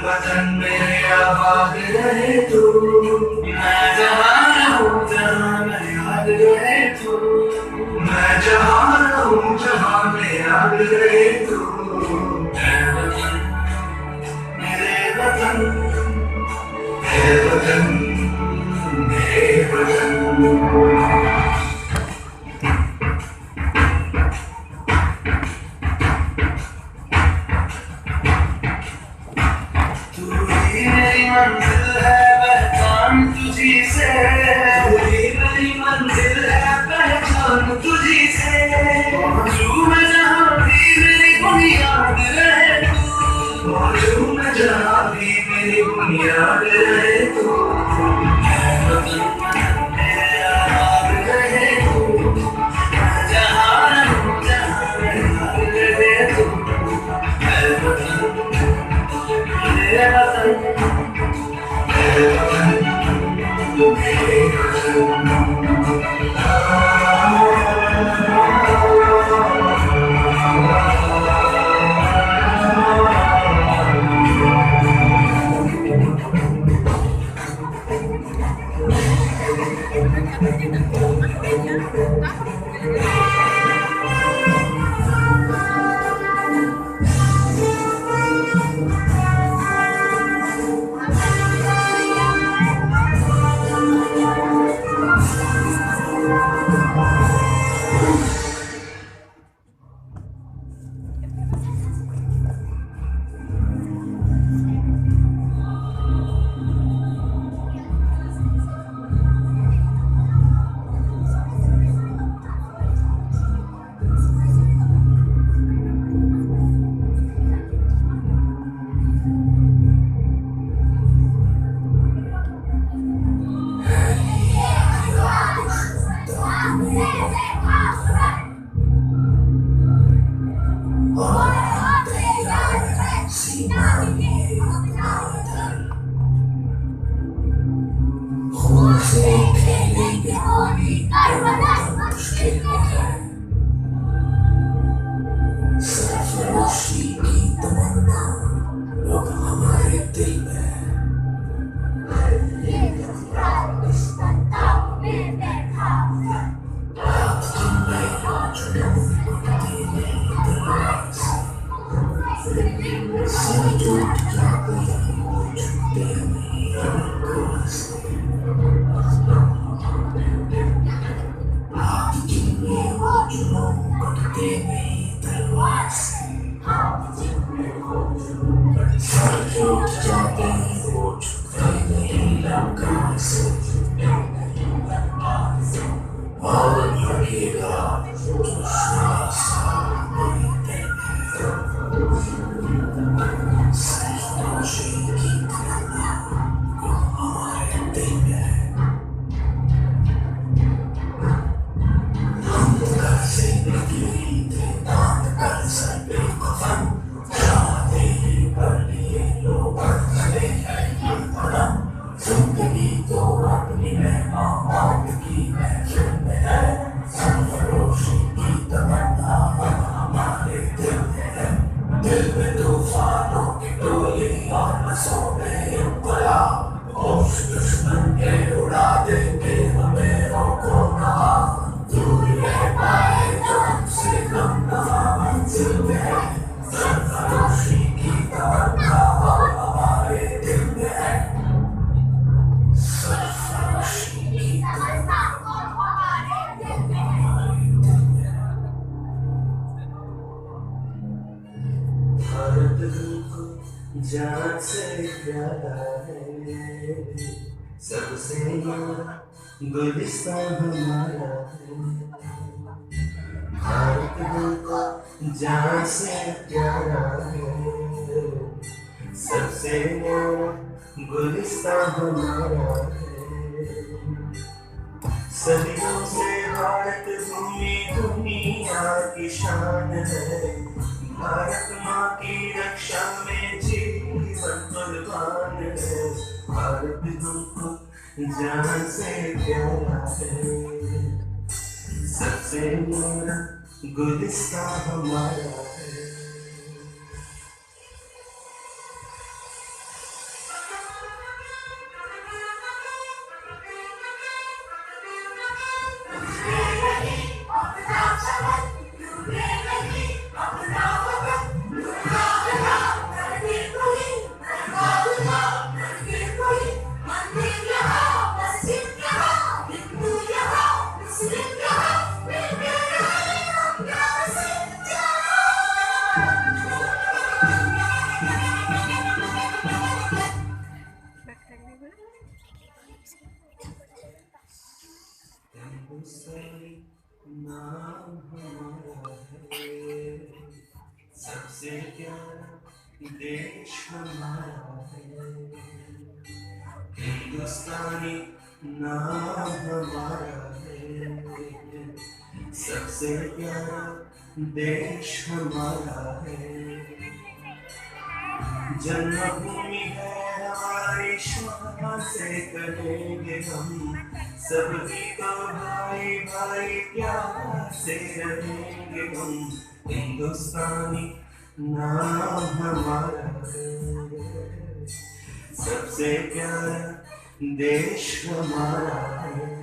वतन मेरे आबाद रहे तू, मैं जहाँ रहूँ जहाँ में याद रहे तू, मैं जहाँ रहूँ जहाँ में याद रहे तू। है वतन मेरे वतन, है वतन मेरे वतन। मंजिल है पहचान तुझी से, तूही मेरी मंजिल है पहचान तुझी से। मौजू में जहाँ भी मेरी बुनियाद रहे तू, मौजू में जहाँ भी मेरी बुनियाद रहे तू। है वतन मेरे आबाद रहे तू, मैं जहाँ रहूँ जहाँ याद रहे तू। है वतन मेरे वतन, खून से खेलेंगे होली मुश्किल है। सरफरोशी की तमन्ना लोग हमारे दिल में है। हाथ जिनमें जुनून उठते नहीं दरवाज़, सर टूट जाते हैं वो छूटे नहीं आकाश से। हाथ जिनमें वो जुनून उठते नहीं दरवाज़ से, सर टूट जाते हैं वो छूटे नहीं प्यारा है, सबसे न्यारा गुलिस्तान हमारा है। भारत हमको जान से प्यारा है, सबसे न्यारा गुलिस्तान हमारा है। सदियों से भारत भूमि दुनिया की शान है, भारत माँ की रक्षा में जीवन कुर्बान है। भारत हमको जान से प्यारा है, सबसे न्यारा गुलिस्तान हमारा है। हिंदुस्तानी नाम हमारा है, सबसे प्यारा देश हमारा है। हिंदुस्तानी नाम हमारा है, सबसे प्यारा देश हमारा है। जन्मभूमि है हमारी, शान से कहेंगे हम, सभी को भाई भाई प्यार से रहेंगे हम। हिंदुस्तानी नाम हमारा है, सबसे प्यारा देश हमारा है।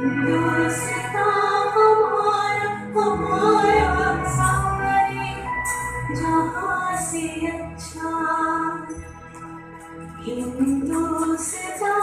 हिंदुस्तां हमारा हमारा सारे जहां से अच्छा हिंदुस्तां